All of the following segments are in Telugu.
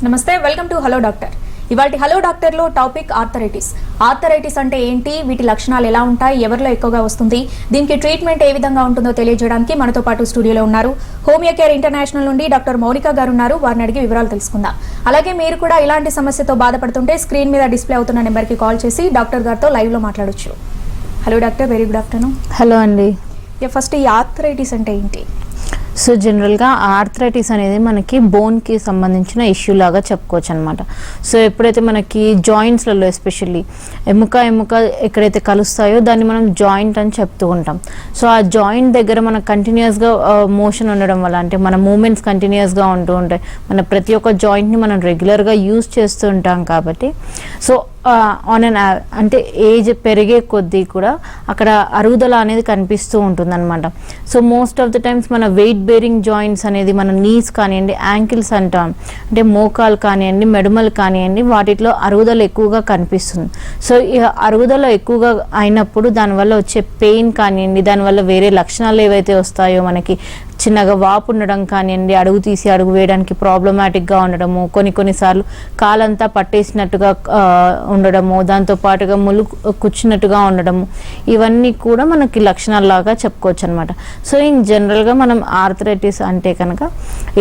నమస్తే, వెల్కమ్ టు హలో డాక్టర్. ఇవాల్టి హలో డాక్టర్ లో టాపిక్ ఆర్థరైటిస్. ఆర్థరైటిస్ అంటే ఏంటి, వీటి లక్షణాలు ఎలా ఉంటాయి, ఎవరిలో ఎక్కువగా వస్తుంది, దీనికి ట్రీట్మెంట్ ఏ విధంగా ఉంటుందో తెలియజేయడానికి మనతో పాటు స్టూడియోలో ఉన్నారు హోమియో కేర్ ఇంటర్నేషనల్ నుండి డాక్టర్ మౌనిక గారు ఉన్నారు. వారిని అడిగి వివరాలు తెలుసుకుందాం. అలాగే మీరు కూడా ఇలాంటి సమస్యతో బాధపడుతుంటే స్క్రీన్ మీద డిస్ప్లే అవుతున్న నెంబర్కి కాల్ చేసి డాక్టర్ గారితో లైవ్ లో మాట్లాడొచ్చు. Hello doctor, very good afternoon. Hello అండి. ఫస్ట్ ఈ ఆర్థరైటిస్ అంటే ఏంటి? సో జనరల్గా ఆర్థరైటిస్ అనేది మనకి బోన్కి సంబంధించిన ఇష్యూ లాగా చెప్పుకోవచ్చు అనమాట. సో ఎప్పుడైతే మనకి జాయింట్స్లలో ఎస్పెషల్లీ ఎముక ఎక్కడైతే కలుస్తాయో దాన్ని మనం జాయింట్ అని చెప్తూ ఉంటాం. సో ఆ జాయింట్ దగ్గర మనకు కంటిన్యూస్గా మోషన్ ఉండడం వల్ల, అంటే మన మూమెంట్స్ కంటిన్యూస్గా ఉంటూ ఉంటాయి, మన ప్రతి ఒక్క జాయింట్ని మనం రెగ్యులర్గా యూజ్ చేస్తూ ఉంటాం కాబట్టి సో అంటే ఏజ్ పెరిగే కొద్దీ కూడా అక్కడ అరుగుదల అనేది కనిపిస్తూ ఉంటుందన్నమాట. So most of the times మన వెయిట్ బేరింగ్ జాయింట్స్ అనేది మన నీస్ కానివ్వండి, యాంకిల్స్ అంటాం, అంటే మోకాలు కానివ్వండి, మెడమలు కానివ్వండి, వాటిలో అరుగుదల ఎక్కువగా కనిపిస్తుంది. సో ఈ అరుగుదల ఎక్కువగా అయినప్పుడు దానివల్ల వచ్చే పెయిన్ కానివ్వండి, దానివల్ల వేరే లక్షణాలు ఏవైతే వస్తాయో, మనకి చిన్నగా వాపు ఉండడం కానివ్వండి, అడుగు తీసి అడుగు వేయడానికి ప్రాబ్లమాటిక్గా ఉండడము, కొన్నిసార్లు కాలంతా పట్టేసినట్టుగా ఉండడము, దాంతోపాటుగా ముళ్ళు కూర్చున్నట్టుగా ఉండడము, ఇవన్నీ కూడా మనకి లక్షణాల్లాగా చెప్పుకోవచ్చు అనమాట. సో ఇన్ జనరల్గా మనం ఆర్థరైటిస్ అంటే కనుక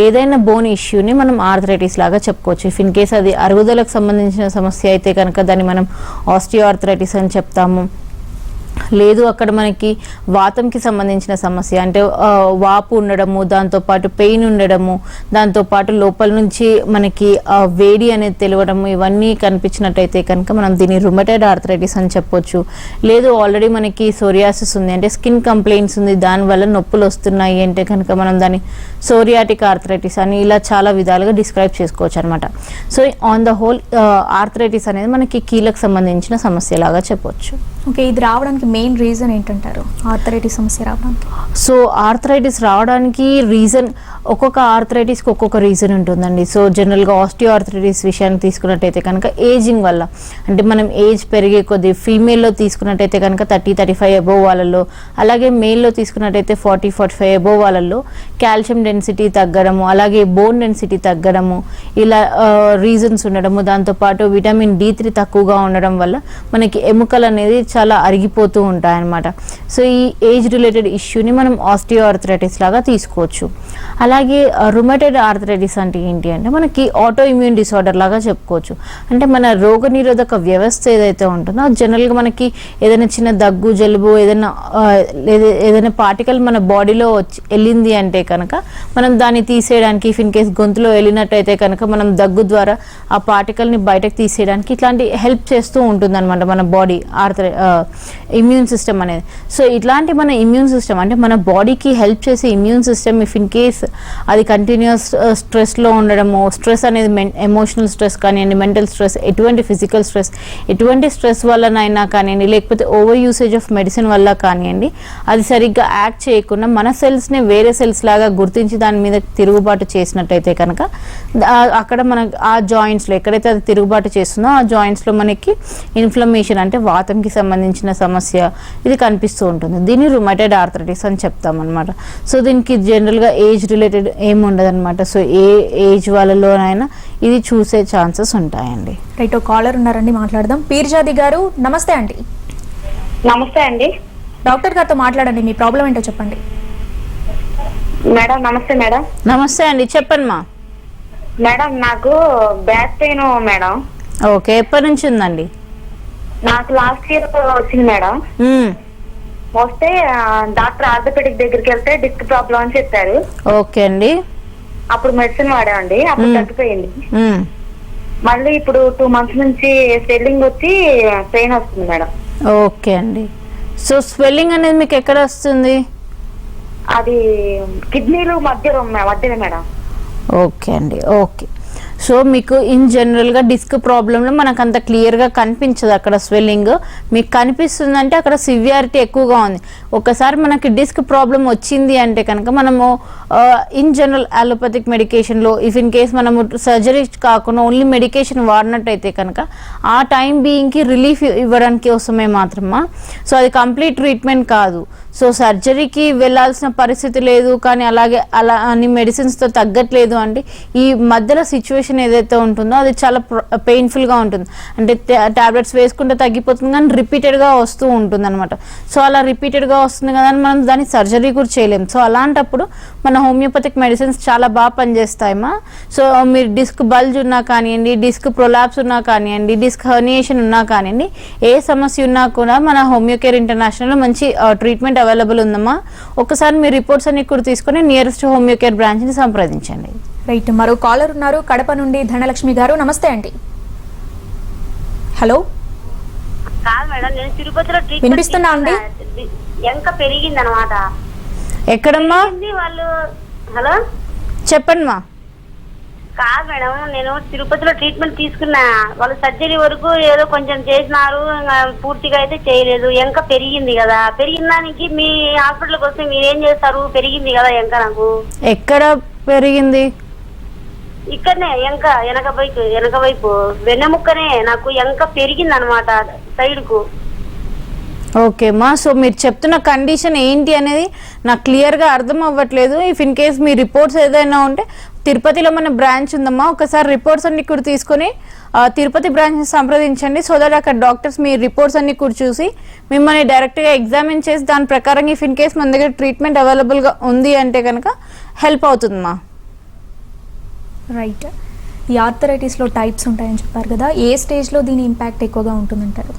ఏదైనా బోన్ ఇష్యూని మనం ఆర్థరైటిస్ లాగా చెప్పుకోవచ్చు. ఇఫ్ ఇన్ కేస్ అది అరుగుదలకు సంబంధించిన సమస్య అయితే కనుక దాన్ని మనం ఆస్టియో ఆర్థరైటిస్ అని చెప్తాము. లేదు అక్కడ మనకి వాతంకి సంబంధించిన సమస్య, అంటే వాపు ఉండడము, దాంతోపాటు పెయిన్ ఉండడము, దాంతోపాటు లోపల నుంచి మనకి వేడి అనేది తెలియడము, ఇవన్నీ కనిపించినట్టయితే కనుక మనం దీన్ని రుమటైడ్ ఆర్థరైటిస్ అని చెప్పొచ్చు. లేదు ఆల్రెడీ మనకి సోరియాసిస్ ఉంది, అంటే స్కిన్ కంప్లైంట్స్ ఉంది, దానివల్ల నొప్పులు వస్తున్నాయి అంటే కనుక మనం దాన్ని సోరియాటిక్ ఆర్థరైటిస్ అని ఇలా చాలా విధాలుగా డిస్క్రైబ్ చేసుకోవచ్చు అనమాట. So on the whole arthritis అనేది మనకి కీళ్ళకు సంబంధించిన సమస్యలాగా చెప్పొచ్చు. ఓకే, ఇది రావడానికి మెయిన్ రీజన్ ఏంటంటారు, ఆర్థరైటిస్ సమస్య రావడానికి? సో ఆర్థరైటిస్ రావడానికి రీజన్, ఒక్కొక్క ఆర్థరైటిస్కి ఒక్కొక్క రీజన్ ఉంటుందండి. సో జనరల్గా ఆస్టియో ఆర్థరైటిస్ విషయాన్ని తీసుకున్నట్టయితే కనుక ఏజింగ్ వల్ల, అంటే మనం ఏజ్ పెరిగే కొద్దీ ఫీమేల్లో తీసుకున్నట్టయితే కనుక 30-35 అబోవ్ వాళ్ళలో, అలాగే మేల్లో తీసుకున్నట్టయితే 40-45 అబోవ్ వాళ్ళలో కాల్షియం డెన్సిటీ తగ్గడము, అలాగే బోన్ డెన్సిటీ తగ్గడము, ఇలా రీజన్స్ ఉండడము, దాంతోపాటు విటమిన్ D3 తక్కువగా ఉండడం వల్ల మనకి ఎముకలు అనేది చాలా అరిగిపోతూ ఉంటాయన్నమాట. సో ఈ ఏజ్ రిలేటెడ్ ఇష్యూని మనం ఆస్టియో ఆర్థరైటిస్ లాగా తీసుకోవచ్చు. అలాగే రుమటైడ్ ఆర్థరైటిస్ అంటే ఏంటి అంటే మనకి ఆటో ఇమ్యూన్ డిసార్డర్ లాగా చెప్పుకోవచ్చు. అంటే మన రోగనిరోధక వ్యవస్థ ఏదైతే ఉంటుందో అది జనరల్గా మనకి ఏదైనా చిన్న దగ్గు, జలుబు, ఏదైనా పార్టికల్ మన బాడీలో వెళ్ళింది అంటే కనుక మనం దాన్ని తీసేయడానికి, ఇఫ్ ఇన్ కేస్ గొంతులో వెళ్ళినట్టయితే కనుక మనం దగ్గు ద్వారా ఆ పార్టికల్ని బయటకు తీసేయడానికి ఇట్లాంటి హెల్ప్ చేస్తూ ఉంటుంది అనమాట మన బాడీ ఇమ్యూన్ సిస్టమ్ అనేది. సో ఇట్లాంటి మన ఇమ్యూన్ సిస్టమ్, అంటే మన బాడీకి హెల్ప్ చేసే immune system if in case అది కంటిన్యూస్ స్ట్రెస్లో ఉండడము, స్ట్రెస్ అనేది ఎమోషనల్ స్ట్రెస్ కానివ్వండి, మెంటల్ స్ట్రెస్, ఎటువంటి ఫిజికల్ స్ట్రెస్, ఎటువంటి స్ట్రెస్ వల్లనైనా కానివ్వండి, లేకపోతే ఓవర్ యూసేజ్ ఆఫ్ మెడిసిన్ వల్ల కానివ్వండి, అది సరిగ్గా యాక్ట్ చేయకుండా మన సెల్స్ని వేరే సెల్స్ లాగా గుర్తించి దాని మీద తిరుగుబాటు చేసినట్టయితే కనుక అక్కడ మన ఆ జాయింట్స్లో ఎక్కడైతే అది తిరుగుబాటు చేస్తుందో ఆ జాయింట్స్లో మనకి ఇన్ఫ్లమేషన్, అంటే వాతంకి సంబంధించిన సమస్య ఇది కనిపిస్తూ ఉంటుంది. దీన్ని రుమటైడ్ ఆర్థరైటిస్ అని చెప్తాం అనమాట. సో దీనికి జనరల్గా ఏజ్ రిలేటెడ్ ఏమి ఉండదు అనమాట. సో ఏ ఏజ్ వాళ్ళలోనైనా ఇది చూసే ఛాన్సెస్ ఉంటాయండి. రైట్, కాలర్ ఉన్నారండి, మాట్లాడదాం. పీర్జాది గారు, నమస్తే అండి. నమస్తే అండి. డాక్టర్ గారితో మాట్లాడండి, మీ ప్రాబ్లం ఏంటో చెప్పండి. మేడం నమస్తే. మేడం నమస్తే అండి, చెప్పండి మా. మేడం నాకు బ్యాక్ పెయిన్ మేడం. ఓకే, ఎప్పటి నుంచి ఉందండి? నాకు లాస్ట్ ఇయర్ వచ్చింది మేడం. వస్తే డాక్టర్ ఆర్థోపెడిక్ దగ్గరికి వెళ్తే డిస్క్ ప్రాబ్లం అని చెప్పారు. ఓకే అండి. అప్పుడు మెడిసిన్ వాడామండి, అప్పుడు తగ్గిపోయింది. మళ్ళీ ఇప్పుడు 2 months నుంచి స్వెల్లింగ్ వచ్చి పెయిన్ వస్తుంది మేడం. ఓకే అండి. సో స్వెల్లింగ్ అనేది మీకు ఎక్కడ వస్తుంది? అది కిడ్నీలు మధ్యలో మేడం. ఓకే అండి, ఓకే. సో మీకు ఇన్ జనరల్గా డిస్క్ ప్రాబ్లంలో మనకు అంత క్లియర్గా కనిపించదు. అక్కడ స్వెల్లింగ్ మీకు కనిపిస్తుందంటే అక్కడ సివియారిటీ ఎక్కువగా ఉంది. ఒకసారి మనకి డిస్క్ ప్రాబ్లం వచ్చింది అంటే కనుక మనము ఇన్ జనరల్ అలోపతిక్ మెడికేషన్లో ఇఫ్ ఇన్ కేస్ మనము సర్జరీ కాకుండా ఓన్లీ మెడికేషన్ వాడినట్టయితే కనుక ఆ టైం బీయింగ్కి రిలీఫ్ ఇవ్వడానికి కోసమే మాత్రమా. సో అది కంప్లీట్ ట్రీట్మెంట్ కాదు. సో సర్జరీకి వెళ్ళాల్సిన పరిస్థితి లేదు, కానీ అలా అన్ని మెడిసిన్స్తో తగ్గట్లేదు అంటే ఈ మధ్యలో సిచ్యువేషన్ ఏదైతే ఉంటుందో అది చాలా పెయిన్ఫుల్గా ఉంటుంది. అంటే టాబ్లెట్స్ వేసుకుంటే తగ్గిపోతుంది కానీ రిపీటెడ్గా వస్తూ ఉంటుంది అనమాట. సో అలా రిపీటెడ్గా వస్తుంది కదా అని మనం దాన్ని సర్జరీ కూడా చేయలేము. సో అలాంటప్పుడు మన హోమియోపతిక్ మెడిసిన్స్ చాలా బాగా పనిచేస్తాయమ్మా. సో మీరు డిస్క్ బల్జ్ ఉన్నా కానివ్వండి, డిస్క్ ప్రొలాప్స్ ఉన్నా కానివ్వండి, డిస్క్ హర్నియేషన్ ఉన్నా కానివ్వండి, ఏ సమస్య ఉన్నా కూడా మన హోమియోకేర్ ఇంటర్నేషనల్లో మంచి ట్రీట్మెంట్ అవైలబుల్ ఉందమ్మా. ఒకసారి మీ రిపోర్ట్స్ అన్ని కూడా తీసుకొని నియరెస్ట్ హోమియోకేర్ బ్రాంచ్ని సంప్రదించండి. రైట్, మరో కాలర్ ఉన్నారు కడప నుండి. ధనలక్ష్మి గారు నమస్తే అండి. హలో, కాదు మేడం, నేను తిరుపతిలో వినిపిస్తుందా అండి? ఎంత పెరిగింది అనమాట. ఎక్కడమ్మా? వాళ్ళు హలో చెప్పండి మా. కాదు మేడం, నేను తిరుపతిలో ట్రీట్మెంట్ తీసుకున్నా. వాళ్ళు సర్జరీ వరకు ఏదో కొంచెం చేసినారు, పూర్తిగా అయితే చేయలేదు. ఇంకా పెరిగింది కదా, పెరిగిన దానికి మీ హాస్పిటల్కి వస్తే మీరేం చేస్తారు? పెరిగింది కదా ఇంకా నాకు. ఎక్కడ పెరిగింది? ఇక్కడనే వెనక వైపు వెన్నెముక్కనే నాకు ఇంకా పెరిగింది అనమాట, సైడ్ కు. ఓకే మా, సో మీరు చెప్తున్న కండిషన్ ఏంటి అనేది నాకు క్లియర్గా అర్థం అవ్వట్లేదు. If in case me reports ఏదైనా ఉంటే తిరుపతిలో మన బ్రాంచ్ ఉందమ్మా, ఒకసారి రిపోర్ట్స్ అన్ని కూడా తీసుకొని తిరుపతి బ్రాంచ్ని సంప్రదించండి. సో దట్ అక్కడ డాక్టర్స్ మీ రిపోర్ట్స్ అన్ని కూడా చూసి మిమ్మల్ని డైరెక్ట్గా ఎగ్జామిన్ చేసి దాని ప్రకారం ఇఫ్ ఇన్ కేస్ మన దగ్గర ట్రీట్మెంట్ అవైలబుల్గా ఉంది అంటే కనుక హెల్ప్ అవుతుందమ్మా. రైట్, ఈ ఆర్థరైటిస్లో టైప్స్ ఉంటాయని చెప్పారు కదా, ఏ స్టేజ్లో దీని ఇంపాక్ట్ ఎక్కువగా ఉంటుందంటారు?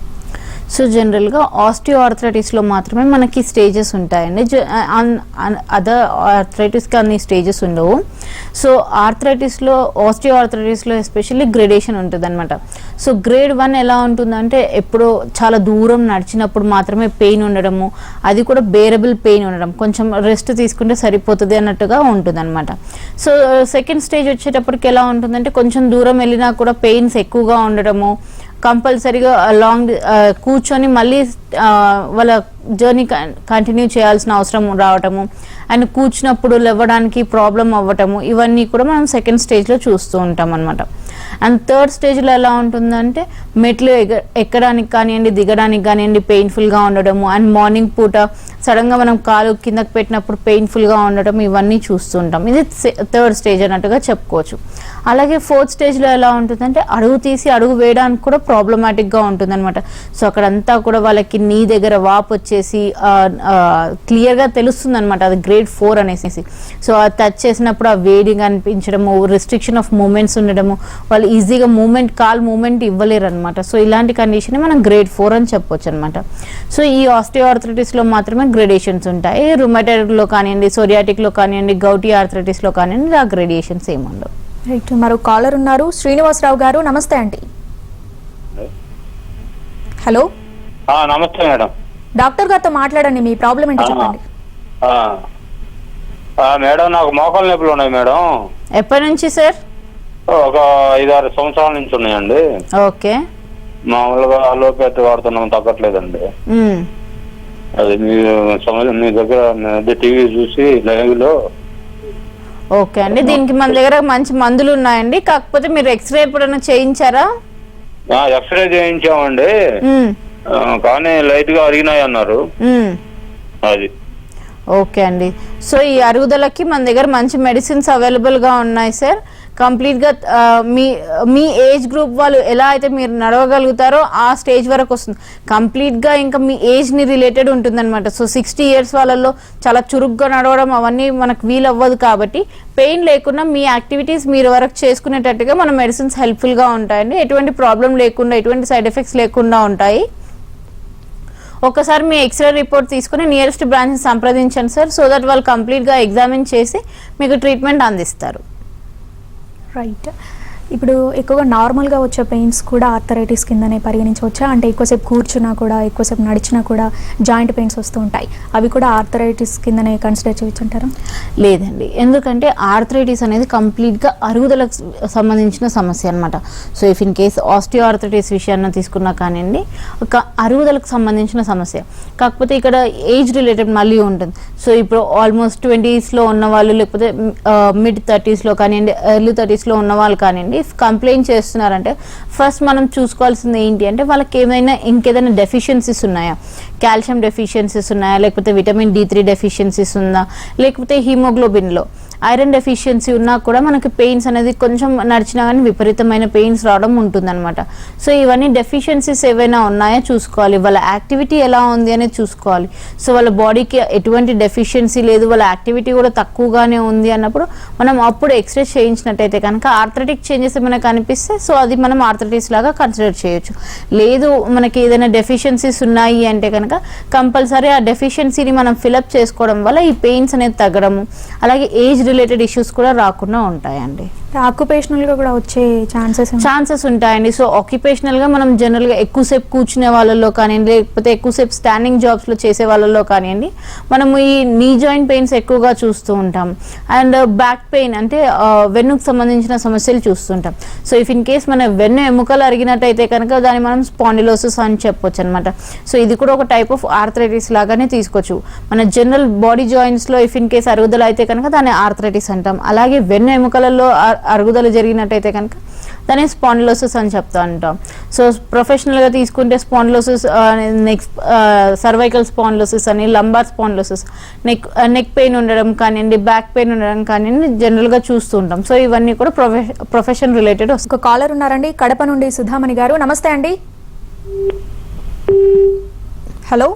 సో జనరల్గా ఆస్టియో ఆర్థరైటిస్లో మాత్రమే మనకి స్టేజెస్ ఉంటాయండి. అదర్ ఆర్థరైటిస్కి అన్ని స్టేజెస్ ఉండవు. సో ఆర్థరైటిస్లో, ఆస్టియో ఆర్థరైటిస్లో ఎస్పెషల్లీ గ్రేడేషన్ ఉంటుంది అనమాట. సో గ్రేడ్ 1 ఎలా ఉంటుందంటే ఎప్పుడో చాలా దూరం నడిచినప్పుడు మాత్రమే పెయిన్ ఉండడము, అది కూడా బేరబుల్ పెయిన్ ఉండడం, కొంచెం రెస్ట్ తీసుకుంటే సరిపోతుంది అన్నట్టుగా ఉంటుంది అనమాట. సో సెకండ్ స్టేజ్ వచ్చేటప్పటికి ఎలా ఉంటుందంటే కొంచెం దూరం వెళ్ళినా కూడా పెయిన్స్ ఎక్కువగా ఉండడము, కంపల్సరీగా లాంగ్ కూర్చొని మళ్ళీ వాళ్ళ జర్నీ కంటిన్యూ చేయాల్సిన అవసరం రావటము, అండ్ కూర్చున్నప్పుడు లేవడానికి ప్రాబ్లం అవ్వటము, ఇవన్నీ కూడా మనం సెకండ్ స్టేజ్లో చూస్తూ ఉంటాం అనమాట. అండ్ థర్డ్ స్టేజ్లో ఎలా ఉంటుందంటే మెట్లు ఎక్కడానికి కానివ్వండి, దిగడానికి కానివ్వండి పెయిన్ఫుల్గా ఉండడము, అండ్ మార్నింగ్ పూట సడన్గా మనం కాలు కిందకి పెట్టినప్పుడు పెయిన్ఫుల్గా ఉండడం, ఇవన్నీ చూస్తూ ఉంటాం. ఇది థర్డ్ స్టేజ్ అన్నట్టుగా చెప్పుకోవచ్చు. అలాగే ఫోర్త్ స్టేజ్లో ఎలా ఉంటుందంటే అడుగు తీసి అడుగు వేయడానికి కూడా ప్రాబ్లమాటిక్గా ఉంటుందన్నమాట. సో అక్కడంతా కూడా వాళ్ళకి నీ దగ్గర వాపు వచ్చేసి క్లియర్గా తెలుస్తుంది అనమాట, అది గ్రేడ్ 4 అనేసి. సో అది టచ్ చేసినప్పుడు ఆ వేడిగా అనిపించడము, రిస్ట్రిక్షన్ ఆఫ్ మూమెంట్స్ ఉండడము, వాళ్ళు ఈజీగా కాల్ మూమెంట్ ఇవ్వలేరు అనమాట. సో ఇలాంటి కండిషన్ మనం గ్రేడ్ 4 అని చెప్పొచ్చు అనమాట. సో ఈ ఆస్టియోఆర్థరైటిస్లో మాత్రమే గ్రేడేషన్స్ ఉంటాయి. రుమటాయిడ్లో కానివ్వండి, సోరియాటిక్లో కానివ్వండి, గౌటీ ఆర్థరైటిస్లో కానివ్వండి, ఆ గ్రేడియేషన్స్ ఏముండవు. రైట్, మరో కాలర్ ఉన్నారు. శ్రీనివాసరావు గారు నమస్తే అండి. హలో, నమస్తే మేడం. డాక్టర్ గారితో మాట్లాడండి, మీ ప్రాబ్లం ఏంటో చెప్పండి. మేడం, నాకు మోకాలు నొప్పులు ఉన్నాయి మేడం. ఎప్పటి నుంచి సార్? ఒక 5-6 సంవత్సరాల నుంచి ఉన్నాయండి. ఓకే, మామూలుగా అలోపతి వాడుతున్నాం, తగ్గట్లేదండి. అది మీ దగ్గర టీవీ చూసి లైవ్ లో. ఓకే అండి, దీనికి మన దగ్గర మంచి మందులు ఉన్నాయండి. కాకపోతే మీరు ఎక్స్రే ఎప్పుడైనా చేయించారా? ఎక్స్రే చేయించామండి, కానీ లైట్ గా అరిగినాయి అన్నారు. అది ఓకే అండి. సో ఈ అరుగుదలకి మన దగ్గర మంచి మెడిసిన్స్ అవైలబుల్గా ఉన్నాయి సార్. కంప్లీట్గా మీ ఏజ్ గ్రూప్ వాళ్ళు ఎలా అయితే మీరు నడవగలుగుతారో ఆ స్టేజ్ వరకు వస్తుంది. కంప్లీట్గా ఇంకా మీ ఏజ్ని రిలేటెడ్ ఉంటుందన్నమాట. సో 60 years వాళ్ళల్లో చాలా చురుగ్గా నడవడం అవన్నీ మనకు వీలు అవ్వదు. కాబట్టి పెయిన్ లేకుండా మీ యాక్టివిటీస్ మీరు వరకు చేసుకునేటట్టుగా మన మెడిసిన్స్ హెల్ప్ఫుల్గా ఉంటాయండి. ఎటువంటి ప్రాబ్లం లేకుండా, ఎటువంటి సైడ్ ఎఫెక్ట్స్ లేకుండా ఉంటాయి. ఒకసారి మీ ఎక్స్రే రిపోర్ట్ తీసుకుని నియరెస్ట్ బ్రాంచ్ సంప్రదించండి సార్. సో దట్ వాళ్ళు కంప్లీట్గా ఎగ్జామిన్ చేసి మీకు ట్రీట్మెంట్ అందిస్తారు. రైట్, ఇప్పుడు ఎక్కువగా నార్మల్గా వచ్చే పెయిన్స్ కూడా ఆర్థరైటిస్ కిందనే పరిగణించవచ్చా? అంటే ఎక్కువసేపు కూర్చున్నా కూడా, ఎక్కువసేపు నడిచినా కూడా జాయింట్ పెయిన్స్ వస్తూ ఉంటాయి, అవి కూడా ఆర్థరైటిస్ కిందనే కన్సిడర్ చేయొచ్చు అంటారా? లేదండి, ఎందుకంటే ఆర్థరైటిస్ అనేది కంప్లీట్గా అరుగుదలకు సంబంధించిన సమస్య అనమాట. So if in case osteo arthritis విషయాన్ని తీసుకున్నా కానివ్వండి, ఒక అరుగుదలకు సంబంధించిన సమస్య. కాకపోతే ఇక్కడ ఏజ్ రిలేటెడ్ మళ్ళీ ఉంటుంది. సో ఇప్పుడు ఆల్మోస్ట్ 20s ఉన్న వాళ్ళు, లేకపోతే mid 30s కానివ్వండి, ఎర్లీ 30s ఉన్న వాళ్ళు కానివ్వండి, అండి కంప్లైంట్ చేస్తున్నారంటే ఫస్ట్ మనం చూసుకోవాల్సింది ఏంటి అంటే వాళ్ళకి ఇంకేదైనా డెఫిషియన్సీస్ ఉన్నాయా, కాల్షియం డెఫిషియన్సీస్ ఉన్నాయా, లేకపోతే విటమిన్ D3 డెఫిషియన్సీస్ ఉందా, లేకపోతే హీమోగ్లోబిన్లో ఐరన్ డెఫిషియన్సీ ఉన్నా కూడా మనకి పెయిన్స్ అనేది కొంచెం నడిచినా కానీ విపరీతమైన పెయిన్స్ రావడం ఉంటుందన్నమాట. సో ఇవన్నీ డెఫిషియన్సీస్ ఏవైనా ఉన్నాయో చూసుకోవాలి, వాళ్ళ యాక్టివిటీ ఎలా ఉంది అనేది చూసుకోవాలి. సో వాళ్ళ బాడీకి ఎటువంటి డెఫిషియన్సీ లేదు, వాళ్ళ యాక్టివిటీ కూడా తక్కువగానే ఉంది అన్నప్పుడు మనం అప్పుడు ఎక్స్రే చేయించినట్టయితే కనుక ఆర్థరైటిక్ చేంజెస్ ఏమైనా కనిపిస్తే సో అది మనం ఆర్థరైటిస్ లాగా కన్సిడర్ చేయొచ్చు. లేదు మనకి ఏదైనా డెఫిషియన్సీస్ ఉన్నాయి అంటే కనుక కంపల్సరీ ఆ డెఫిషియన్సీని మనం ఫిలప్ చేసుకోవడం వల్ల ఈ పెయిన్స్ అనేది తగ్గడము, అలాగే ఏజ్ రిలేటెడ్ ఇష్యూస్ కూడా రాకుండా ఉంటాయండి. ఆక్యుపేషనల్ గా కూడా వచ్చే ఛాన్సెస్ ఉంటాయండి. సో ఆక్యుపేషనల్ గా మనం జనరల్ గా ఎక్కువసేపు కూర్చునే వాళ్ళలో కానివ్వండి, లేకపోతే ఎక్కువసేపు స్టాండింగ్ జాబ్స్ లో చేసే వాళ్ళలో కానివ్వండి, మనము ఈ నీ జాయింట్ పెయిన్స్ ఎక్కువగా చూస్తూ ఉంటాం. అండ్ బ్యాక్ పెయిన్ అంటే వెన్నుకు సంబంధించిన సమస్యలు చూస్తుంటాం. సో ఇఫ్ ఇన్ కేస్ మన వెన్ను ఎముకలు అరిగినట్టయితే కనుక దాన్ని మనం స్పాండిలోసిస్ అని చెప్పొచ్చు అనమాట. సో ఇది కూడా ఒక టైప్ ఆఫ్ ఆర్థరైటిస్ లాగానే తీసుకోవచ్చు. మన జనరల్ బాడీ జాయింట్స్ లో ఇఫ్ ఇన్ కేస్ అరుగుదల అయితే కనుక దాన్ని ఆర్థరైటిస్ అంటాం. అలాగే వెన్ను ఎముకలలో అరుగుదల జరిగినట్టయితే కనుక దాన్ని స్పాండిలోసిస్ అని చెప్తా ఉంటాం. సో ప్రొఫెషనల్గా తీసుకుంటే స్పాండిలోసిస్, నెక్స్ట్ సర్వైకల్ స్పాండిలోసిస్ అని, లంబార్ స్పాండిలోసిస్, నెక్ పెయిన్ ఉండడం కానివ్వండి, బ్యాక్ పెయిన్ ఉండడం కానివ్వండి జనరల్గా చూస్తూ ఉంటాం. సో ఇవన్నీ కూడా ప్రొఫెషన్ రిలేటెడ్. ఒక కాలర్ ఉన్నారండి కడప నుండి, సుధామణి గారు. నమస్తే అండి. హలో.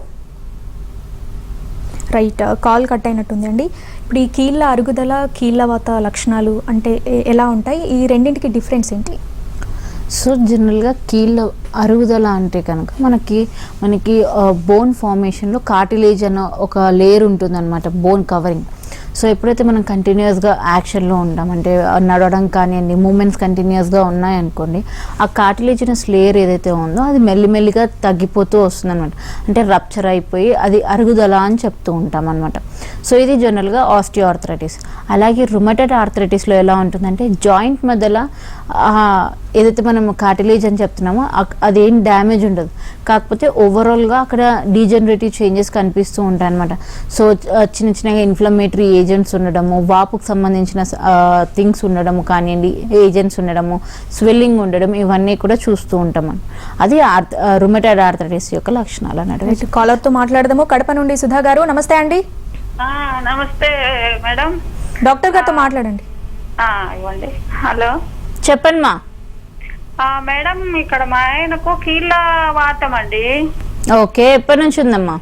రైట్, కాల్ కట్ అయినట్టుంది అండి. ఇప్పుడు ఈ కీళ్ళ అరుగుదల, కీళ్ళవాత లక్షణాలు అంటే ఎలా ఉంటాయి, ఈ రెండింటికి డిఫరెన్స్ ఏంటి? సో జనరల్గా కీళ్ళ అరుగుదల అంటే కనుక మనకి బోన్ ఫార్మేషన్లో కార్టిలేజ్ అన్న ఒక లేయర్ ఉంటుందన్నమాట, బోన్ కవరింగ్. సో ఎప్పుడైతే మనం కంటిన్యూస్గా యాక్షన్లో ఉంటాం అంటే నడవడం కానివ్వండి, మూమెంట్స్ కంటిన్యూస్గా ఉన్నాయనుకోండి, ఆ కార్టిలేజినస్ లేయర్ ఏదైతే ఉందో అది మెల్లిమెల్లిగా తగ్గిపోతూ వస్తుంది అనమాట. అంటే రప్చర్ అయిపోయి అది అరుగుదల అని చెప్తూ ఉంటాం అనమాట. సో ఇది జనరల్గా ఆస్టియోఆర్థరైటిస్. అలాగే రుమటైడ్ ఆర్థరైటిస్లో ఎలా ఉంటుందంటే జాయింట్ మధ్యలో ఏదైతే మనం కార్టిలేజ్ అని చెప్తున్నామో అదేం డ్యామేజ్ ఉండదు, కాకపోతే ఓవరాల్గా అక్కడ డీజనరేటివ్ చేంజెస్ కనిపిస్తూ ఉంటాయి అనమాట. సో చిన్న చిన్నగా ఇన్ఫ్లమేటరీ ఏజెంట్స్ ఉండడము, వాపుకు సంబంధించిన థింగ్స్ ఉండడము కానివ్వండి, ఏజెంట్స్ ఉండడము, స్వెల్లింగ్ ఉండడం, ఇవన్నీ కూడా చూస్తూ ఉంటాం. అది రుమటైడ్ ఆర్థరైటిస్ యొక్క లక్షణాలు అన్నట్టు. కాలర్తో మాట్లాడదాము. కడప నుండి సుధా గారు. నమస్తే అండి. నమస్తే మేడం. డాక్టర్ గారితో మాట్లాడండి. ఇవ్వండి. హలో, చెప్పండి మా. మేడం ఇక్కడ మా ఆయనకు కీళ్ళ వాతం అండి. ఓకే, ఎప్పటి నుంచి ఉందమ్మా?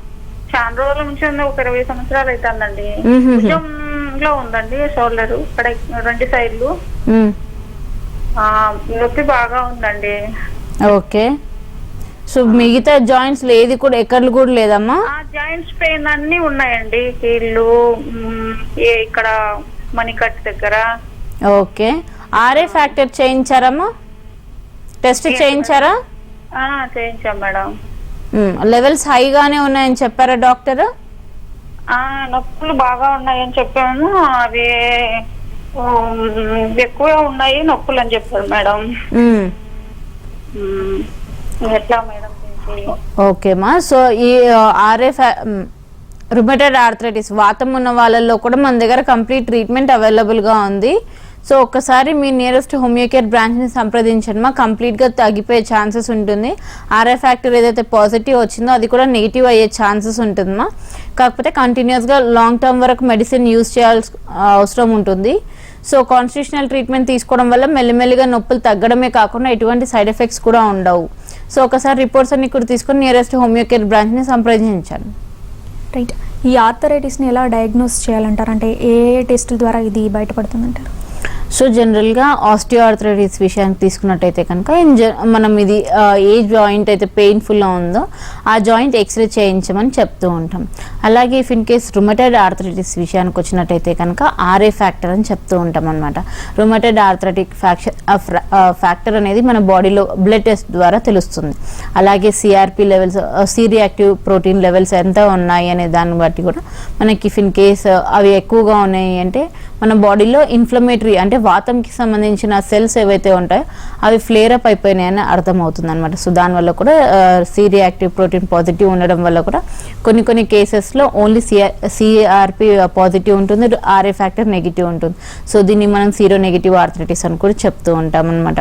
చాలా రోజుల నుంచి ఉంది, ఒక 20 సంవత్సరాలు అవుతుందండి. భుజంలో ఉందండి, షోల్డర్ ఇక్కడ 2 సైడ్లు నొప్పి బాగా ఉందండి. ఓకే, సో మిగతా జాయింట్స్ ఏది కూడా ఎక్కర్లు కూడా లేదమ్మా? జాయింట్స్ పెయిన్ అన్ని ఉన్నాయండి, కీళ్ళు ఇక్కడ మణికట్ దగ్గర. ఓకే, ఆర్ఏ ఫ్యాక్టర్ చేయించారమ్మా? టెస్ట్ చేయించారా? చేయించాం మేడం. లెవెల్స్ హైగానే ఉన్నాయని చెప్పారా డాక్టర్? నొప్పులు బాగా ఉన్నాయని చెప్పాము, అవి ఎక్కువ ఉన్నాయి నొప్పులు అని చెప్పారు మేడం. ఎట్లా మేడం? ఓకేమా, సో ఈ ఆర్ఏ రుమటైడ్ ఆర్థరైటిస్ వాతం ఉన్న వాళ్ళల్లో కూడా మన దగ్గర కంప్లీట్ ట్రీట్మెంట్ అవైలబుల్గా ఉంది. సో ఒక్కసారి మీ నియరెస్ట్ హోమియోకేర్ బ్రాంచ్ని సంప్రదించండి, కంప్లీట్గా తగ్గిపోయే ఛాన్సెస్ ఉంటుంది. ఆర్ఏ ఫ్యాక్టర్ ఏదైతే పాజిటివ్ వచ్చిందో అది కూడా నెగిటివ్ అయ్యే ఛాన్సెస్ ఉంటుందమ్మా. కాకపోతే కంటిన్యూస్గా లాంగ్ టర్మ్ వరకు మెడిసిన్ యూజ్ చేయాల్సి అవసరం ఉంటుంది. సో కాన్స్టిట్యూషనల్ ట్రీట్మెంట్ తీసుకోవడం వల్ల మెల్లిమెల్లిగా నొప్పులు తగ్గడమే కాకుండా ఎటువంటి సైడ్ ఎఫెక్ట్స్ కూడా ఉండవు. సో ఒకసారి రిపోర్ట్స్ అన్ని కూడా తీసుకొని నియరెస్ట్ హోమియోకేర్ బ్రాంచ్ని సంప్రదించండి. రైట్, ఈ ఆర్థరైటిస్ని ఎలా డయాగ్నోస్ చేయాలంటారు, అంటే ఏ టెస్టుల ద్వారా ఇది బయటపడుతుందంటారు? సో జనరల్గా ఆస్టియోఆర్థరైటిస్ విషయానికి తీసుకున్నట్టయితే కనుక మనం ఇది ఏ జాయింట్ అయితే పెయిన్ఫుల్గా ఉందో ఆ జాయింట్ ఎక్స్రే చేయించమని చెప్తూ ఉంటాం. అలాగే if in case rheumatoid arthritis విషయానికి వచ్చినట్టయితే కనుక ఆర్ఏ ఫ్యాక్టర్ అని చెప్తూ ఉంటాం అనమాట. రుమటైడ్ ఆర్థరైటిక్ ఫ్యాక్టర్ అనేది మన బాడీలో బ్లడ్ టెస్ట్ ద్వారా తెలుస్తుంది. అలాగే CRP levels, C reactive protein levels ఎంత ఉన్నాయి అనే దాన్ని బట్టి కూడా మనకి ఇఫ్ ఇన్ కేస్ అవి ఎక్కువగా ఉన్నాయి అంటే మన బాడీలో ఇన్ఫ్లమేటరీ అంటే వాతంకి సంబంధించిన సెల్స్ ఏవైతే ఉంటాయో అవి ఫ్లేర్ అప్ అయిపోయినాయని అర్థమవుతుంది అనమాట. సో దానివల్ల కూడా సి రియాక్టివ్ ప్రోటీన్ పాజిటివ్ ఉండడం వల్ల కూడా కొన్ని కేసెస్లో ఓన్లీ సిఆర్పి పాజిటివ్ ఉంటుంది, ఆర్ఏ ఫ్యాక్టర్ నెగిటివ్ ఉంటుంది. సో దీన్ని మనం సీరో నెగిటివ్ ఆర్థరైటిస్ అని కూడా చెప్తూ ఉంటాం అనమాట.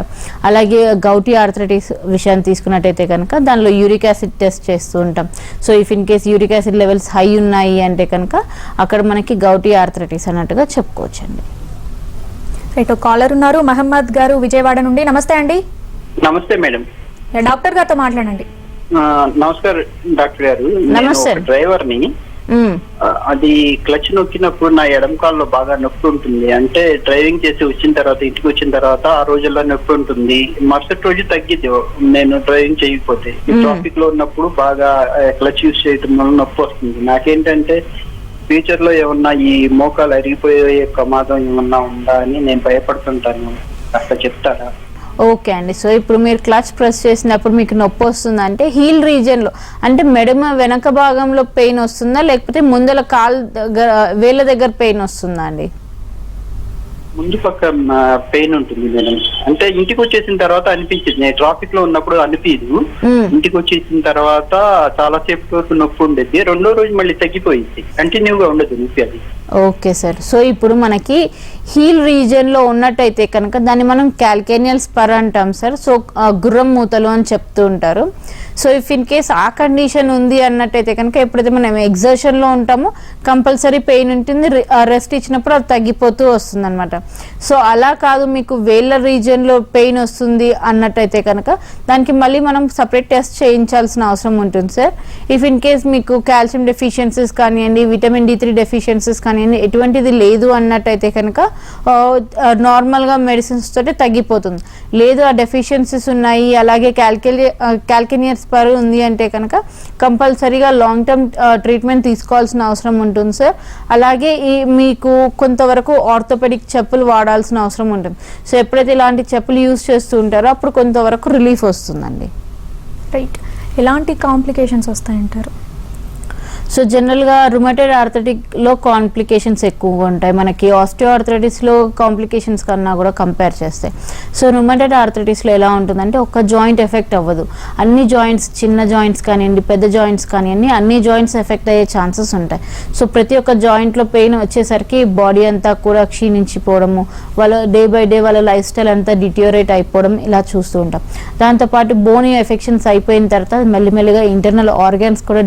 అలాగే గౌటీ ఆర్థరైటిస్ విషయాన్ని తీసుకున్నట్టయితే కనుక దానిలో యూరిక్ యాసిడ్ టెస్ట్ చేస్తూ ఉంటాం. So if in case uric acid levels high ఉన్నాయి అంటే కనుక అక్కడ మనకి గౌటీ ఆర్థరైటిస్ అన్నట్టుగా చెప్పుకోవచ్చండి. రైట్, కాలర్ ఉన్నారు మహమ్మద్ గారు విజయవాడ నుండి. నమస్తే అండి. నమస్తే మేడం. డాక్టర్ గారితో మాట్లాడండి. నమస్కారం డాక్టర్ గారు. నమస్తే. డ్రైవర్ని అది క్లచ్ నొక్కినప్పుడు నా ఎడమ కాల్లో బాగా నొప్పి ఉంటుంది. అంటే డ్రైవింగ్ చేసి వచ్చిన తర్వాత ఇంటికి వచ్చిన తర్వాత ఆ రోజుల్లో నొప్పి ఉంటుంది. మరుసటి రోజు తగ్గిద్ది నేను డ్రైవింగ్ చేయకపోతే. ట్రాఫిక్ లో ఉన్నప్పుడు బాగా క్లచ్ యూజ్ చేయడం వల్ల నొప్పి వస్తుంది. నాకేంటంటే ఫ్యూచర్ లో ఏమన్నా ఈ మోకాలు అరిగిపోయే ప్రమాదం ఏమన్నా ఉందా అని నేను భయపడుతుంటాను. అట్లా చెప్తారా? ఓకే అండి. సో ఇప్పుడు మీరు క్లచ్ ప్రెస్ చేసినప్పుడు మీకు నొప్పి వస్తుందంటే హీల్ రీజియన్లో అంటే మెడమ వెనక భాగంలో పెయిన్ వస్తుందా లేకపోతే ముందల కాలు దగ్గర వేళ్ళ దగ్గర పెయిన్ వస్తుందా అండి? ముందు పక్క పెయిన్ ఉంటుంది మేడం. అంటే ఇంటికి వచ్చేసిన తర్వాత అనిపించింది. నేను ట్రాఫిక్ లో ఉన్నప్పుడు అనిపించదు. ఇంటికి వచ్చేసిన తర్వాత చాలా సేపు వరకు నొప్పి ఉండేది. రెండో రోజు మళ్ళీ తగ్గిపోయింది. కంటిన్యూగా ఉండదు నొప్పి అది. Okay sir. సో ఇప్పుడు మనకి హీల్ రీజియన్లో ఉన్నట్టయితే కనుక దాన్ని మనం క్యాల్కేనియల్ స్పర్ అంటాం సార్. సో గుర్రం మూతలు అని చెప్తూ ఉంటారు. సో ఇఫ్ ఇన్ కేస్ ఆ కండిషన్ ఉంది అన్నట్టయితే కనుక ఎప్పుడైతే మనం ఎగ్జర్షన్లో ఉంటామో కంపల్సరీ పెయిన్ ఉంటుంది. రెస్ట్ ఇచ్చినప్పుడు అది తగ్గిపోతూ వస్తుంది అనమాట. సో అలా కాదు మీకు వేళ్ళ రీజియన్లో పెయిన్ వస్తుంది అన్నట్టయితే కనుక దానికి మళ్ళీ మనం సపరేట్ టెస్ట్ చేయించాల్సిన అవసరం ఉంటుంది సార్. ఇఫ్ ఇన్ కేస్ మీకు కాల్షియం డెఫిషియన్సీస్ కానివ్వండి, విటమిన్ D3 డెఫిషియన్సీస్ కానివ్వండి, ఎటువంటిది లేదు అన్నట్టయితే కనుక నార్మల్గా మెడిసిన్స్ తోటి తగ్గిపోతుంది. లేదు ఆ డెఫిషియన్సీస్ ఉన్నాయి అలాగే క్యాల్కేనియర్ స్పర్ ఉంది అంటే కనుక కంపల్సరీగా లాంగ్ టర్మ్ ట్రీట్మెంట్ తీసుకోవాల్సిన అవసరం ఉంటుంది సార్. అలాగే మీకు కొంతవరకు ఆర్థోపెడిక్ చెప్పులు వాడాల్సిన అవసరం ఉంటుంది. సో ఎప్పుడైతే ఇలాంటి చెప్పులు యూజ్ చేస్తూ ఉంటారో అప్పుడు కొంతవరకు రిలీఫ్ వస్తుందండి. రైట్, ఎలాంటి కాంప్లికేషన్స్ వస్తాయంటారు? సో జనరల్గా రుమటైడ్ ఆర్థరైటిక్లో కాంప్లికేషన్స్ ఎక్కువగా ఉంటాయి. మనకి ఆస్టియో ఆర్థరైటిస్లో కాంప్లికేషన్స్ కన్నా కూడా కంపేర్ చేస్తే. సో రుమటైడ్ ఆర్థరైటిస్లో ఎలా ఉంటుందంటే ఒక్క జాయింట్ ఎఫెక్ట్ అవ్వదు. అన్ని జాయింట్స్, చిన్న జాయింట్స్ కానివ్వండి, పెద్ద జాయింట్స్ కానివ్వండి, అన్ని జాయింట్స్ ఎఫెక్ట్ అయ్యే ఛాన్సెస్ ఉంటాయి. సో ప్రతి ఒక్క జాయింట్లో పెయిన్ వచ్చేసరికి బాడీ అంతా కూడా క్షీణించిపోవడము, వాళ్ళ డే బై డే వాళ్ళ లైఫ్ స్టైల్ అంతా డిటియోరేట్ అయిపోవడం ఇలా చూస్తూ ఉంటాం. దాంతోపాటు బోనీ ఎఫెక్షన్స్ అయిపోయిన తర్వాత మెల్లిమెల్లిగా ఇంటర్నల్ ఆర్గాన్స్ కూడా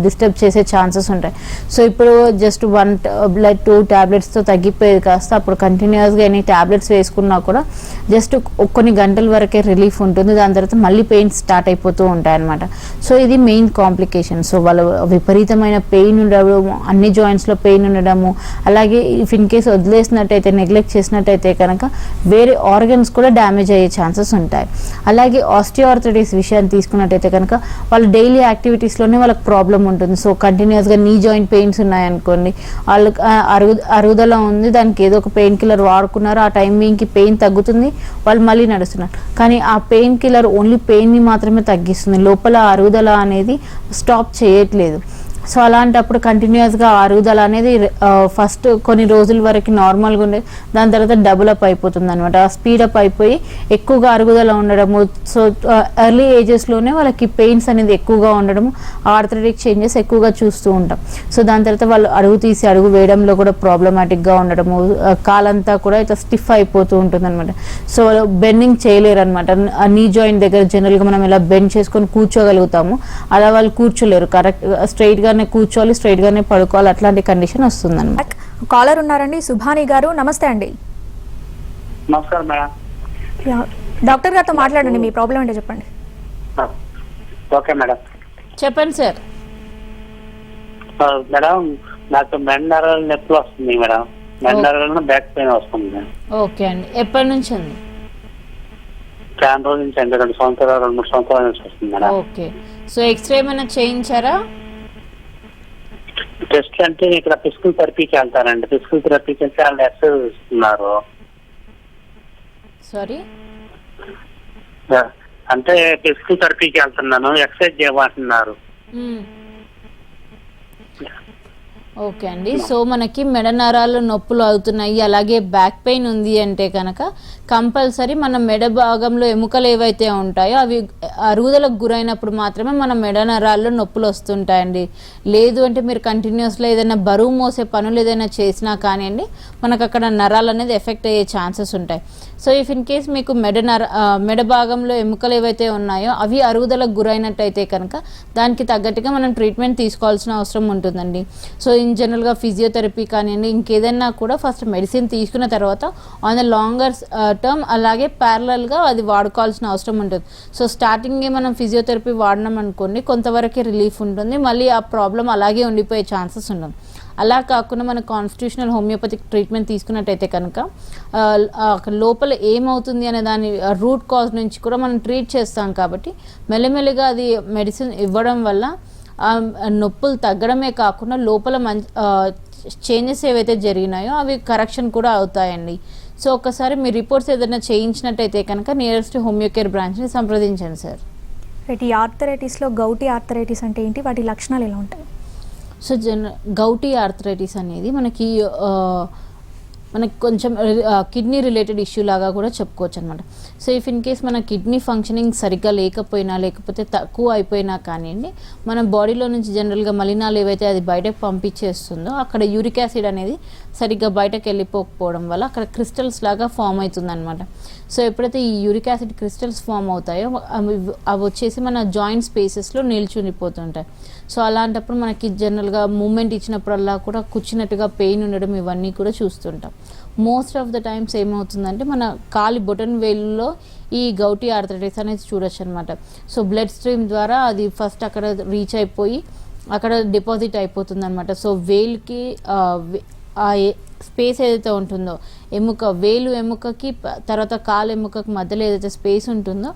డిస్టర్బ్ చేసే ఛాన్సెస్ ఉంటాయి. సో ఇప్పుడు జస్ట్ 1 టాబ్లెట్ 2 టాబ్లెట్స్తో తగ్గిపోయేది కాస్త అప్పుడు కంటిన్యూస్గా ఎన్ని టాబ్లెట్స్ వేసుకున్నా కూడా జస్ట్ కొన్ని గంటల వరకే రిలీఫ్ ఉంటుంది. దాని తర్వాత మళ్ళీ పెయిన్ స్టార్ట్ అయిపోతూ ఉంటాయి అన్నమాట. సో ఇది మెయిన్ కాంప్లికేషన్. సో వాళ్ళ విపరీతమైన పెయిన్ ఉండడము, అన్ని జాయింట్స్లో పెయిన్ ఉండడము, అలాగే ఇఫ్ ఇన్ కేస్ వదిలేసినట్టయితే, నెగ్లెక్ట్ చేసినట్టయితే కనుక వేరే ఆర్గన్స్ కూడా డ్యామేజ్ అయ్యే ఛాన్సెస్ ఉంటాయి. అలాగే ఆస్టియోఆర్థరైటిస్ విషయాన్ని తీసుకున్నట్టయితే కనుక వాళ్ళ డైలీ యాక్టివిటీస్లోనే వాళ్ళకి ప్రాబ్లం ఉంటుంది. సో కంటిన్యూస్గా నీ జాయింట్ పెయిన్స్ ఉన్నాయనుకోండి, వాళ్ళకి అరుగుదల ఉంది, దానికి ఏదో ఒక పెయిన్ కిల్లర్ వాడుకున్నారు, ఆ టైమింగ్కి పెయిన్ తగ్గుతుంది, వాళ్ళు మళ్ళీ నడుస్తున్నారు. కానీ ఆ పెయిన్ కిల్లర్ ఓన్లీ పెయిన్ని మాత్రమే తగ్గిస్తుంది, లోపల అరుగుదల అనేది స్టాప్ చేయట్లేదు. సో అలాంటప్పుడు కంటిన్యూస్గా అరుగుదల అనేది ఫస్ట్ కొన్ని రోజుల వరకు నార్మల్గా ఉండే, దాని తర్వాత డబుల్ అప్ అయిపోతుంది అనమాట. స్పీడప్ అయిపోయి ఎక్కువగా అరుగుదల ఉండడము. సో ఎర్లీ ఏజెస్లోనే వాళ్ళకి పెయిన్స్ అనేది ఎక్కువగా ఉండడము, ఆర్థరైటిక్ చేంజెస్ ఎక్కువగా చూస్తూ ఉంటాం. సో దాని తర్వాత వాళ్ళు అడుగు తీసి అడుగు వేయడంలో కూడా ప్రాబ్లమాటిక్గా ఉండడము, కాలంతా కూడా ఇట్లా స్టిఫ్ అయిపోతూ ఉంటుంది అనమాట. సో బెండింగ్ చేయలేరు అనమాట. నీ జాయింట్ దగ్గర జనరల్గా మనం ఇలా బెండ్ చేసుకొని కూర్చోగలుగుతాము, అలా వాళ్ళు కూర్చోలేరు. కరెక్ట్ స్ట్రైట్గా కూర్చోవాలి, స్ట్రైట్ గానే పడుకోవాలి, అట్లాంటి కండిషన్ వస్తుంది అన్నమాట. కాలర్ ఉన్నారండి, సుభాని గారు. నమస్తే అండి. నమస్కారం మేడం. డాక్టర్ గారితో మాట్లాడండి, మీ ప్రాబ్లం ఏంటో చెప్పండి. Okay madam. చెప్పండి సార్. మేడం నాకు మెండరాల నొప్పులు వస్తుంది మేడం. మెండరాలను బ్యాక్ పెయిన్ వస్తుంది. ఓకే అండి, ఎప్పటి నుంచి అండి? చాలా రోజుల నుంచి అండి, 2 సంవత్సరాలు 2-3 సంవత్సరాల నుంచి వస్తుంది మేడం. ఓకే. సో ఎక్స్రే ఏమైనా చేయించారా? టెస్ట్ అంటే ఇక్కడ ఫిజికల్ థెరపీకి వెళ్తారండి. ఫిజికల్ థెరపీకి వెళ్తే వాళ్ళు ఎక్సర్సైజ్ ఇస్తున్నారు. సారీ, అంటే ఫిజికల్ థెరపీకి వెళ్తున్నాను, ఎక్సర్సైజ్ చేయమంటున్నారు. ఓకే అండి. సో మనకి మెడ నరాలు నొప్పులు అవుతున్నాయి, అలాగే బ్యాక్ పెయిన్ ఉంది అంటే కనుక కంపల్సరీ మన మెడ భాగంలో ఎముకలు ఏవైతే ఉంటాయో అవి అరుగుదలకు గురైనప్పుడు మాత్రమే మన మెడ నరాల్లో నొప్పులు వస్తుంటాయండి. లేదు అంటే మీరు కంటిన్యూస్లో ఏదైనా బరువు మోసే పనులు ఏదైనా చేసినా కానివ్వండి, మనకు అక్కడ నరాలు అనేది ఎఫెక్ట్ అయ్యే ఛాన్సెస్ ఉంటాయి. సో ఇఫ్ ఇన్ కేస్ మీకు మెడ భాగంలో ఎముకలు ఏవైతే ఉన్నాయో అవి అరుగుదలకు గురైనట్టయితే కనుక దానికి తగ్గట్టుగా మనం ట్రీట్మెంట్ తీసుకోవాల్సిన అవసరం ఉంటుందండి. సో ఇన్ జనరల్గా ఫిజియోథెరపీ కానివ్వండి, ఇంకేదైనా కూడా ఫస్ట్ మెడిసిన్ తీసుకున్న తర్వాత ఆన్ ద లాంగర్ టర్మ్ అలాగే ప్యారలల్గా అది వాడుకోవాల్సిన అవసరం ఉంటుంది. సో స్టార్టింగే మనం ఫిజియోథెరపీ వాడినాం అనుకోండి, కొంతవరకే రిలీఫ్ ఉంటుంది, మళ్ళీ ఆ ప్రాబ్లం అలాగే ఉండిపోయే ఛాన్సెస్ ఉంటుంది. అలా కాకుండా మన కాన్స్టిట్యూషనల్ హోమియోపతిక్ ట్రీట్మెంట్ తీసుకున్నట్టయితే కనుక లోపల ఏమవుతుంది అనే దాని రూట్ కాజ్ నుంచి కూడా మనం ట్రీట్ చేస్తాం. కాబట్టి మెల్లమెల్లగా అది మెడిసిన్ ఇవ్వడం వల్ల నొప్పులు తగ్గడమే కాకుండా లోపల చేంజెస్ ఏవైతే జరిగినాయో అవి కరెక్షన్ కూడా అవుతాయండి. సో ఒకసారి మీ రిపోర్ట్స్ ఏదైనా చేయించినట్టయితే కనుక నియరెస్ట్ హోమియో కేర్ బ్రాంచ్ని సంప్రదించండి సార్. ఈ ఆర్థరైటిస్లో గౌటీ ఆర్థరైటిస్ అంటే ఏంటి, వాటి లక్షణాలు ఎలా ఉంటాయి? సో గౌటీ ఆర్థరైటిస్ అనేది మనకి కొంచెం కిడ్నీ రిలేటెడ్ ఇష్యూ లాగా కూడా చెప్పుకోవచ్చు అనమాట. సో ఇఫ్ ఇన్ కేస్ మన కిడ్నీ ఫంక్షనింగ్ సరిగ్గా లేకపోయినా లేకపోతే తక్కువ అయిపోయినా కానివ్వండి, మన బాడీలో నుంచి జనరల్గా మలినాలు ఏవైతే అది బయటకు పంపించేస్తుందో అక్కడ యూరిక్ యాసిడ్ అనేది సరిగ్గా బయటకు వెళ్ళిపోకపోవడం వల్ల అక్కడ క్రిస్టల్స్ లాగా ఫామ్ అవుతుంది అనమాట. సో ఎప్పుడైతే ఈ యూరిక్ యాసిడ్ క్రిస్టల్స్ ఫామ్ అవుతాయో అవి వచ్చేసి మన జాయింట్ స్పేసెస్లో నిల్చుండిపోతుంటాయి. సో అలాంటప్పుడు మనకి జనరల్గా మూమెంట్ ఇచ్చినప్పుడల్లా కూడా కూర్చున్నట్టుగా పెయిన్ ఉండడం ఇవన్నీ కూడా చూస్తుంటాం. మోస్ట్ ఆఫ్ ద టైమ్స్ ఏమవుతుందంటే మన కాలి బొటన్ వేలులో ఈ గౌటీ ఆర్థరైటిస్ అనేది చూడొచ్చు అనమాట. సో బ్లడ్ స్ట్రీమ్ ద్వారా అది ఫస్ట్ అక్కడ రీచ్ అయిపోయి అక్కడ డిపాజిట్ అయిపోతుంది అనమాట. సో వేలుకి ఆ స్పేస్ ఏదైతే ఉంటుందో వేలు ఎముకకి తర్వాత కాలు ఎముకకి మధ్యలో ఏదైతే స్పేస్ ఉంటుందో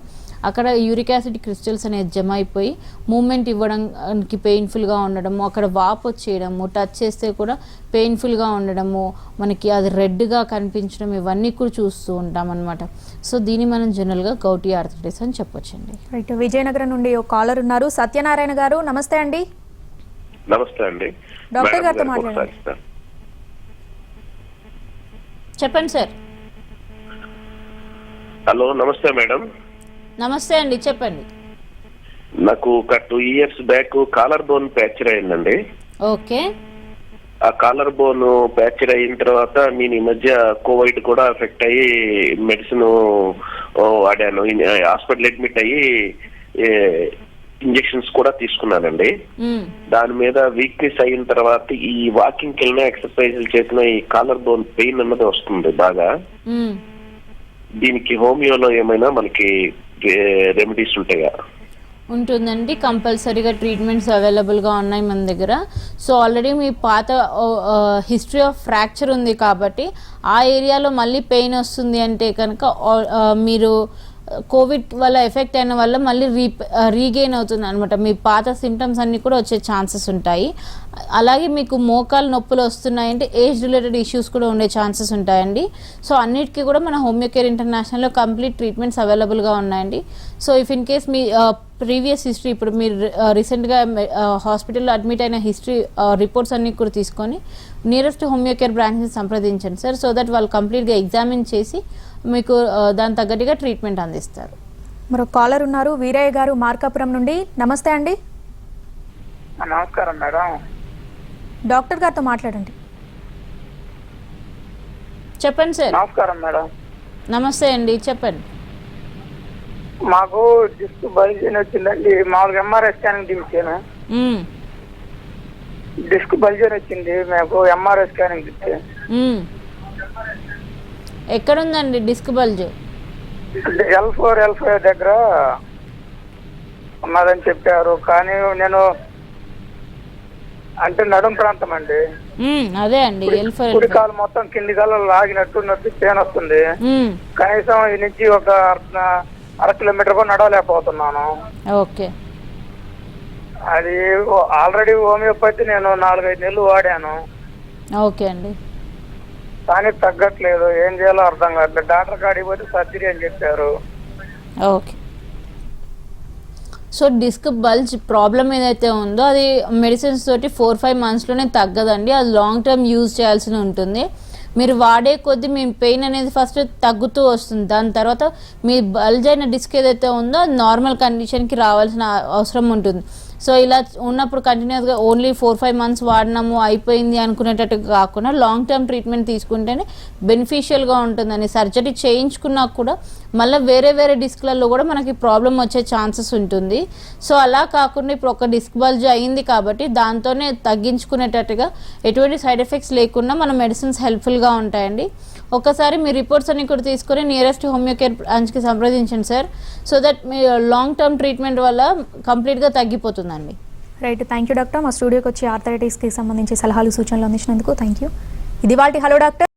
అక్కడ యూరిక్ యాసిడ్ క్రిస్టల్స్ అనేది జమ అయిపోయి మూమెంట్ ఇవ్వడానికి పెయిన్ఫుల్గా ఉండడము, అక్కడ వాపు వచ్చేయడము, టచ్ చేస్తే కూడా పెయిన్ఫుల్గా ఉండడము, మనకి అది రెడ్గా కనిపించడం ఇవన్నీ కూడా చూస్తూ ఉంటాం అనమాట. సో దీన్ని మనం జనరల్గా గౌటీ ఆర్థరైటిస్ అని చెప్పొచ్చండి. రైట్, విజయనగరం నుండి ఒక కాలర్ ఉన్నారు, సత్యనారాయణ గారు. నమస్తే అండి. నమస్తే అండి. డాక్టర్ గారితో మాట్లాడండి. చెప్పండి సార్. హలో, నమస్తే మేడం. నమస్తే అండి, చెప్పండి. నాకు ఒక 2 years back collar bone fracture అయిందండి. ఓకే. ఆ కాలర్ బోన్ ఫ్రాక్చర్ అయిన తర్వాత నేను ఈ మధ్య కోవిడ్ కూడా ఎఫెక్ట్ అయ్యి మెడిసిన్ వాడాను, హాస్పిటల్ అడ్మిట్ అయ్యి ఇంజెక్షన్స్ కూడా తీసుకున్నానండి. దాని మీద వీక్నెస్ అయిన తర్వాత ఈ వాకింగ్కి వెళ్ళినా ఎక్సర్సైజులు చేసిన ఈ కాలర్ బోన్ పెయిన్ అన్నది వస్తుంది బాగా. దీనికి హోమియోలో ఏమైనా మనకి రెమెడీస్ ఉంటాయా? ఉంటుందండి, కంపల్సరీగా ట్రీట్మెంట్స్ అవైలబుల్గా ఉన్నాయి మన దగ్గర. సో ఆల్రెడీ మీ పాత హిస్టరీ ఆఫ్ ఫ్రాక్చర్ ఉంది కాబట్టి ఆ ఏరియాలో మళ్ళీ పెయిన్ వస్తుంది అంటే కనుక మీరు కోవిడ్ వల్ల ఎఫెక్ట్ అయిన వల్ల మళ్ళీ రీగెయిన్ అవుతుంది అనమాట. మీ పాత సిమ్టమ్స్ అన్నీ కూడా వచ్చే ఛాన్సెస్ ఉంటాయి. అలాగే మీకు మోకాలు నొప్పులు వస్తున్నాయంటే ఏజ్ రిలేటెడ్ ఇష్యూస్ కూడా ఉండే ఛాన్సెస్ ఉంటాయండి. సో అన్నిటికీ కూడా మన హోమియో కేర్ ఇంటర్నేషనల్లో కంప్లీట్ ట్రీట్మెంట్స్ అవైలబుల్గా ఉన్నాయండి. So if in case me previous history, ఇప్పుడు మీరు రీసెంట్గా హాస్పిటల్లో అడ్మిట్ అయిన హిస్టరీ రిపోర్ట్స్ అన్నీ కూడా తీసుకొని నియరెస్ట్ హోమియో కేర్ బ్రాంచ్ని సంప్రదించండి సార్. సో దట్ వాళ్ళు కంప్లీట్గా ఎగ్జామిన్ చేసి మీకు దాని తగ్గట్టుగా ట్రీట్మెంట్ అందిస్తారు. మరో కాలర్ ఉన్నారు, వీరయ్య గారు, మార్కాపురం నుండి. నమస్తే అండి. నమస్కారం మేడం. డాక్టర్ గారితో మాట్లాడండి. చెప్పండి సార్. నమస్కారం మేడం. నమస్తే అండి, చెప్పండి. మాకు డిస్క్ బల్జన్ వచ్చిందండి. మామూలుగా ఎంఆర్ఐ స్కానింగ్ తీసాను, డిస్క్ బల్జన్ వచ్చింది. మాకు ఎంఆర్ఐ స్కానింగ్ తీస్తే ఎక్కడుందండి డిస్క్ బల్జ్? L4 L5 దగ్గర ఉన్నదని చెప్పారు. కానీ నేను అంటే నడుం ప్రాంతం అండి. అదే అండి, కుడి కాలు మొత్తం కింది కాలు లాగినట్టు నొప్పి పెయిన్ వస్తుంది. కనీసం ఈ నుంచి ఒక 1/2 కిలోమీటర్ కూడా నడవలేకపోతున్నాను. ఓకే. అది ఆల్రెడీ హోమియోపతి నేను 4-5 నెలలు వాడాను. ఓకే అండి. కానీ తగ్గట్లేదు, ఏం చేయాలో అర్థం కావట్లేదు. డాక్టర్ కాడికి పోతే సర్జరీ అని చెప్పారు. Okay. So disc bulge problem ఏదైతే ఉందో అది మెడిసిన్స్ తోటి 4-5 మంత్స్లోనే తగ్గదండి, అది లాంగ్ టర్మ్ యూజ్ చేయాల్సి ఉంటుంది. మీరు వాడే కొద్దీ మీ పెయిన్ అనేది ఫస్ట్ తగ్గుతూ వస్తుంది, దాని తర్వాత మీ బల్జ్ అయిన డిస్క్ ఏదైతే ఉందో అది నార్మల్ కండిషన్కి రావాల్సిన అవసరం ఉంటుంది. సో ఇలా ఉన్నప్పుడు కంటిన్యూస్గా ఓన్లీ 4-5 మంత్స్ వాడినాము అయిపోయింది అనుకునేటట్టు కాకుండా లాంగ్ టర్మ్ ట్రీట్మెంట్ తీసుకుంటేనే బెనిఫిషియల్గా ఉంటుందని. సర్జరీ చేయించుకున్నా కూడా మళ్ళీ వేరే వేరే డిస్క్లలో కూడా మనకి ప్రాబ్లం వచ్చే ఛాన్సెస్ ఉంటుంది. సో అలా కాకుండా ఇప్పుడు ఒక డిస్క్ బల్జ్ అయింది కాబట్టి దాంతోనే తగ్గించుకునేటట్టుగా ఎటువంటి సైడ్ ఎఫెక్ట్స్ లేకుండా మన మెడిసిన్స్ హెల్ప్ఫుల్గా ఉంటాయండి. ఒకసారి మీ రిపోర్ట్స్ అన్ని కూడా తీసుకొని నియరెస్ట్ హోమియోకేర్ బ్రాంచ్కి సంప్రదించండి సార్, సో దట్ మీ లాంగ్ టర్మ్ ట్రీట్మెంట్ వల్ల కంప్లీట్గా తగ్గిపోతుందండి. Right, thank you doctor. మా స్టూడియోకి వచ్చి ఆర్థరైటిస్కి సంబంధించి సలహాలు సూచనలు అందించినందుకు థ్యాంక్ యూ. ఇది వాటి హలో డాక్టర్.